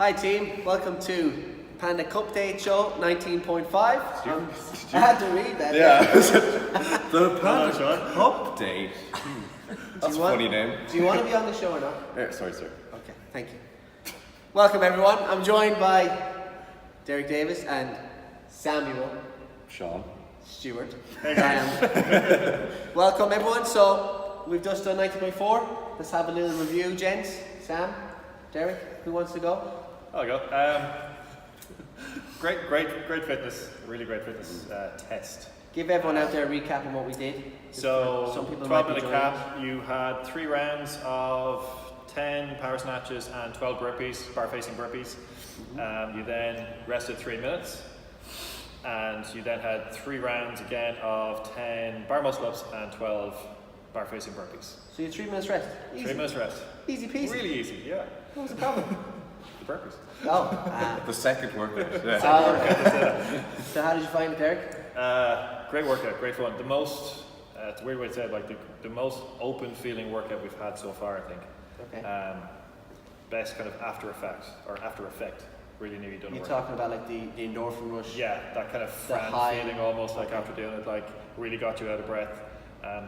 Hi team, welcome to Panda Cupdate show 19.5. I had to read that. Yeah. The Panda Cupdate. That's a funny name. Do you want to be on the show or not? Yeah, sorry, sir. Okay, thank you. Welcome everyone. I'm joined by Derek Davis and Samuel Sean Stewart. Welcome everyone. So we've just done 19.4. Let's have a little review, gents. Sam, Derek, who wants to go? I'll go. Great fitness, really great fitness test. Give everyone out there a recap on what we did. So, some people 12-minute cap, you had 3 rounds of 10 power snatches and 12 burpees, bar facing burpees. You then rested 3 minutes, and you then had 3 rounds again of 10 bar muscle ups and 12 bar facing burpees. So you had 3 minutes rest. Easy. 3 minutes rest. Easy peasy. Really easy, yeah. What was the problem? The burpees. Oh. The second workout. Yeah. So how did you find it, Derek? Great workout, great fun. The most, it's a weird way to say it, like the most open feeling workout we've had so far, I think. Okay. Best kind of after effect. Really nearly done. You're talking about like the endorphin rush? Yeah, that kind of fran feeling almost like after doing it, like really got you out of breath.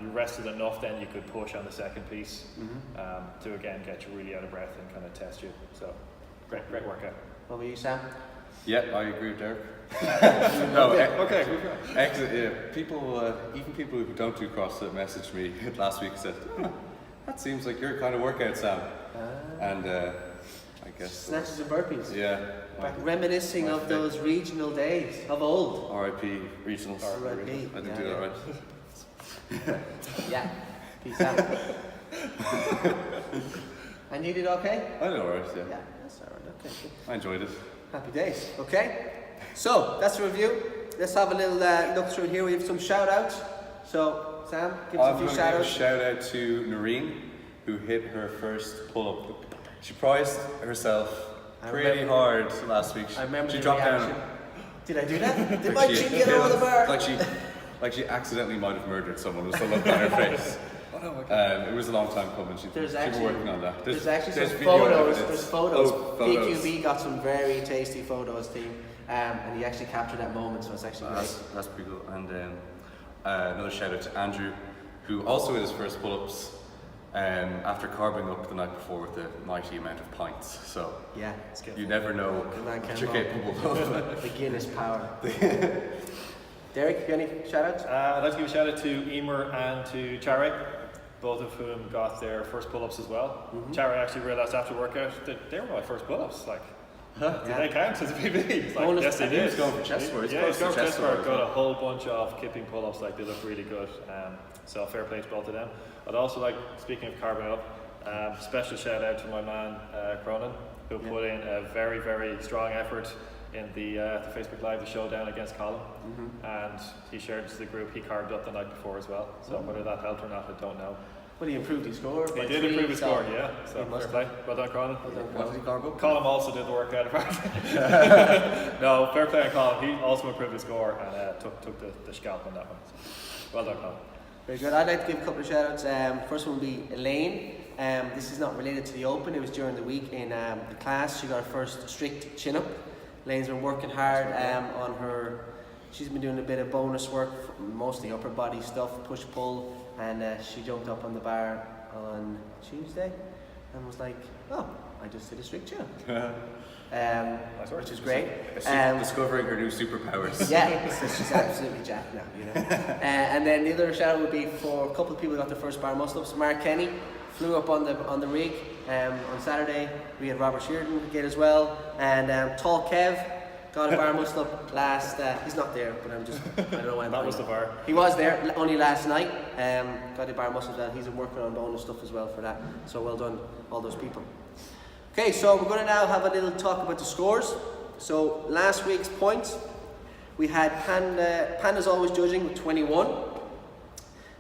You rested enough, then you could push on the second piece to again get you really out of breath and kind of test you. So great workout. What about you, Sam? Yeah, I agree with Derek. Okay. People, even people who don't do CrossFit messaged me last week and said, that seems like your kind of workout, Sam. And I guess snatches and burpees. Yeah. Reminiscing of those regional days of old. RIP regionals. RIP. I didn't do that right. Yeah. Peace out. And you did okay? I did alright, yeah. Yeah, that's alright. Okay. Good. I enjoyed it. Happy days. Okay. So that's the review. Let's have a little look through here. We have some shout outs. So Sam, give us a few shout outs. Shout out to Noreen, who hit her first pull up. She priced herself pretty hard last week. I remember she the dropped reaction. down. Did I do that? Did my chin get over the bar? Like she accidentally might have murdered someone with the look on her face. Oh no, okay. It was a long time coming. She was working on that. There's actually some video photos. evidence. There's photos. Photos. PQB got some very tasty photos, team. And he actually captured that moment, so it's actually great. That's pretty cool. And then another shout out to Andrew, who also hit his first pull ups after carbing up the night before with the mighty amount of pints. So yeah, you never know what you're capable of. The Guinness power. Derek, you got any shout outs? I'd like to give a shout out to Emer and to Tiare, both of whom got their first pull ups as well. Tiare actually realised after workout that they were my first pull ups. Like, did they count as a PB? Like, yes, they did. He was going for chest bar. Yeah, he's going for chest bar. Got a whole bunch of kipping pull ups. Like, they look really good. So fair play to both of them. I'd also like, speaking of carbon up, special shout out to my man Cronin, who put in a very, very strong effort in the Facebook Live, the showdown against Colin, and he shared to the group he carved up the night before as well. So whether that helped or not, I don't know. Well, he improved his score. He did improve his score, yeah. So fair play. Well done, Colin. What did he carve up? Colin also did the workout apparently. No, fair play on Colin. He also improved his score and took the scalp on that one. So, well done, Colin. Very good. I'd like to give a couple of shout outs. First one will be Elaine. This is not related to the Open. It was during the week in the class. She got her first strict chin up. Elaine's been working hard on her. She's been doing a bit of bonus work, mostly upper body stuff, push pull, and she jumped up on the bar on Tuesday and was like, "Oh, I just did a strict chin up," which is great. Discovering her new superpowers. Yeah, so she's absolutely jacked now, you know. And then the other shout out would be for a couple of people who got their first bar muscle ups. Mark Kenny flew up on the rig on Saturday. We had Robert Sheridan get as well, and Tall Kev got a bar muscle up last. He's not there, but I don't know why. That was the bar. He was there only last night. Got a bar muscle as well. He's been working on bonus stuff as well for that. So well done, all those people. Okay, so we're going to now have a little talk about the scores. So last week's points, we had Panda's Always Judging with 21.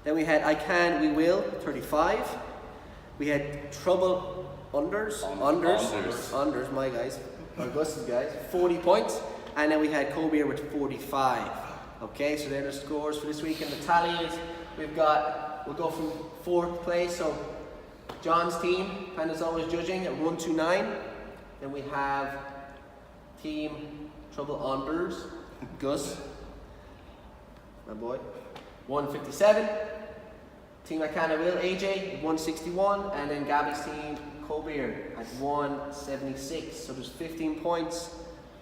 Then we had I Can, We Will, 35. We had Trouble Onders, my guys, Augustus guys, 40 points. And then we had Kobe with 45. Okay, so they're the scores for this week. And the tally is, we'll go from 4th place. So John's team, Panda's Always Judging at 129. Then we have Team Trouble Onders, Gus, my boy, 157. Team Icana Will, AJ, 161. And then Gabby's team, Colbert, at 176. So there's 15 points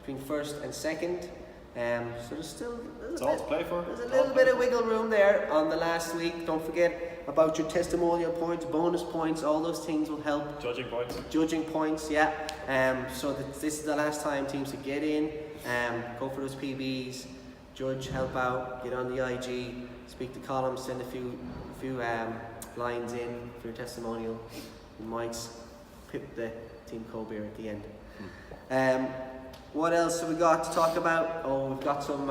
between first and second. So there's still It's all to play for. there's a little bit of wiggle room there on the last week. Don't forget about your testimonial points, bonus points, all those things will help. Judging points. Judging points, yeah. So this is the last time teams to get in. Go for those PBs, judge, help out, get on the IG, speak to Colin, send a few lines in for your testimonial. You might pip the Team Colbert at the end. What else have we got to talk about? Oh, we've got some.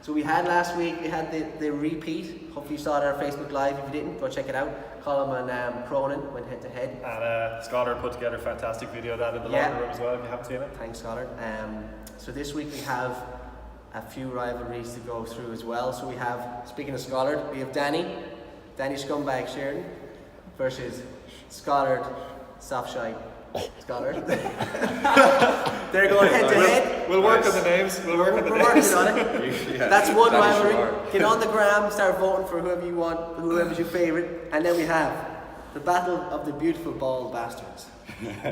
So we had last week, we had the repeat. Hopefully you saw it on our Facebook Live. If you didn't, go check it out. Colin and Cronin went head to head. And Scolard put together a fantastic video of that in the locker room as well, if you haven't seen it. Thanks, Scolard. So this week we have a few rivalries to go through as well. So we have, speaking of Scolard, we have Danny Scumbag Sheridan versus Scolard Softshite Scolard. They're going head to head. We'll work on the names. We're working on it. That's one rivalry. Get on the gram, start voting for whoever you want, whoever's your favourite. And then we have the battle of the beautiful bald bastards.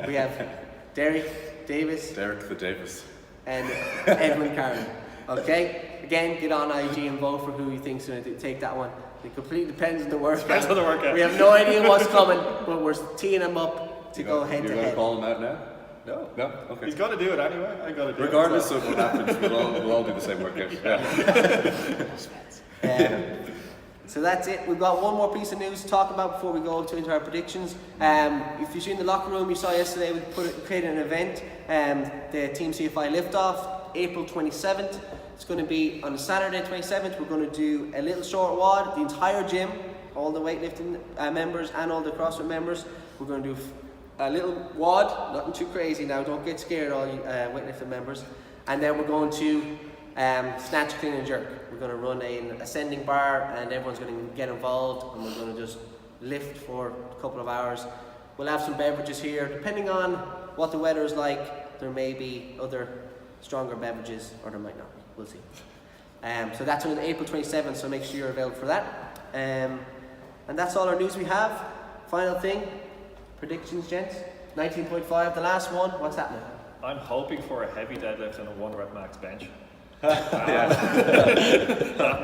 We have Derek the Davis, and Edwin Carden. Okay? Again, get on IG and vote for who you think's going to take that one. It completely depends on the workout. Depends on the workout. We have no idea what's coming, but we're teeing them up to go head to head. You're going to call him out now? No? Okay. He's going to do it anyway. I'm going to do Regardless of what happens, we'll all do the same workout. Yeah. So that's it. We've got one more piece of news to talk about before we go into our predictions. If you've seen the locker room, you saw yesterday we created an event, the Team CFI LiftOFF, April 27th. It's going to be on Saturday 27th. We're going to do a little short WOD, the entire gym, all the weightlifting members and all the CrossFit members. We're going to do a little WOD, nothing too crazy now, don't get scared all you weightlifting members. And then we're going to snatch, clean and jerk. We're going to run an ascending bar and everyone's going to get involved and we're going to just lift for a couple of hours. We'll have some beverages here. Depending on what the weather is like, there may be other stronger beverages or there might not. We'll see. So that's on April 27th, so make sure you're available for that. And that's all our news we have. Final thing, predictions, gents. 19.5, the last one. What's happening? I'm hoping for a heavy deadlift and a 1 rep max bench. That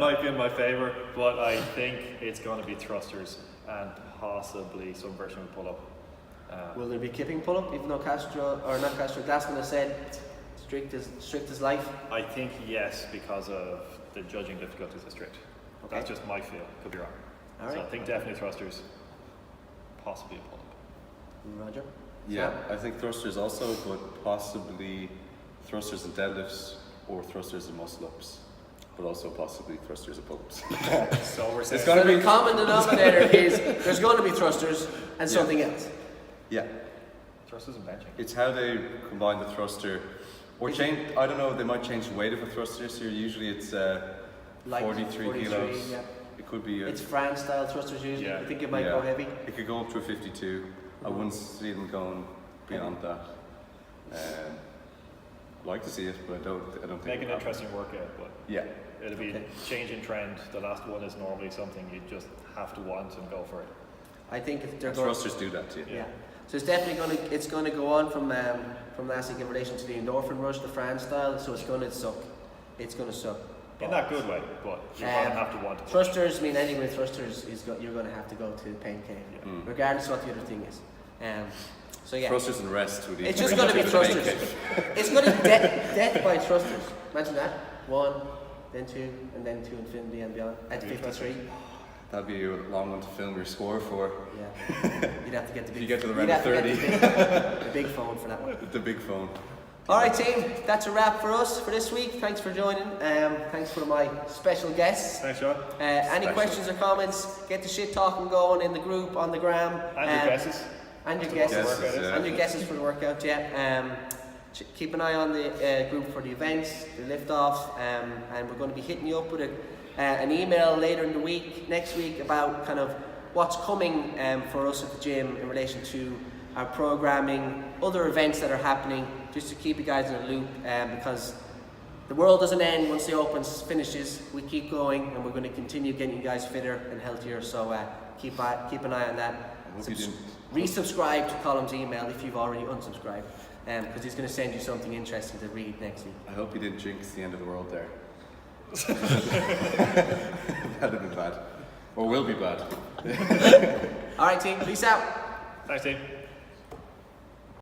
might be in my favour, but I think it's going to be thrusters and possibly some version of pull up. Will there be kipping pull up, even though Glassman has said strict as life? I think yes, because of the judging difficulties are strict. Okay. That's just my feel, could be wrong. All right. So I think definitely thrusters, possibly a pull up. Roger? Yeah, I think thrusters also, but possibly thrusters and deadlifts or thrusters and muscle ups, but also possibly thrusters and pull ups. So we're saying the common denominator is there's going to be thrusters and something else. Yeah. thrusters and benching. It's how they combine the thruster, or change. I don't know. They might change the weight of a thruster. So usually it's 43 kilos. Yeah. It could be. It's France style thrusters usually. Yeah. I think it might go heavy. It could go up to a 52. I wouldn't see them going beyond that. I'd like to see it, but I don't think. Make an interesting workout, but yeah, it'll be changing trend. The last one is normally something you just have to want and go for it. I think if they're thrusters do that too. Yeah. So it's definitely going to go on from last week in relation to the endorphin rush, the France style. So it's going to suck. It's going to suck. In that good way, but you're going to have to want it. Thrusters, I mean, anyway, thrusters you're going to have to go to the pain cave, regardless of what the other thing is. So yeah. Thrusters and rest. It's just going to be thrusters. It's going to be death by thrusters. Imagine that. 1, then 2, and then to infinity and beyond. At 53. That'd be a long one to film your score for. Yeah. You'd have to get the big. You get to the round of 30. The big phone for that one. The big phone. Alright team, that's a wrap for us for this week. Thanks for joining. Thanks for my special guests. Thanks, Sean. Any questions or comments, get the shit talking going in the group, on the gram. And your guesses. And your guesses. And your guesses for the workout, yeah. Keep an eye on the group for the events, the lift-off, and we're going to be hitting you up with an email later in the week, next week, about kind of what's coming for us at the gym in relation to our programming, other events that are happening, just to keep you guys in the loop, because the world doesn't end once the Open finishes. We keep going, and we're going to continue getting you guys fitter and healthier. So keep an eye on that. Resubscribe to Colum's email if you've already unsubscribed, because he's going to send you something interesting to read next week. I hope you didn't jinx the end of the world there. That'd have been bad. Or will be bad. All right, team. Peace out. Thanks, team.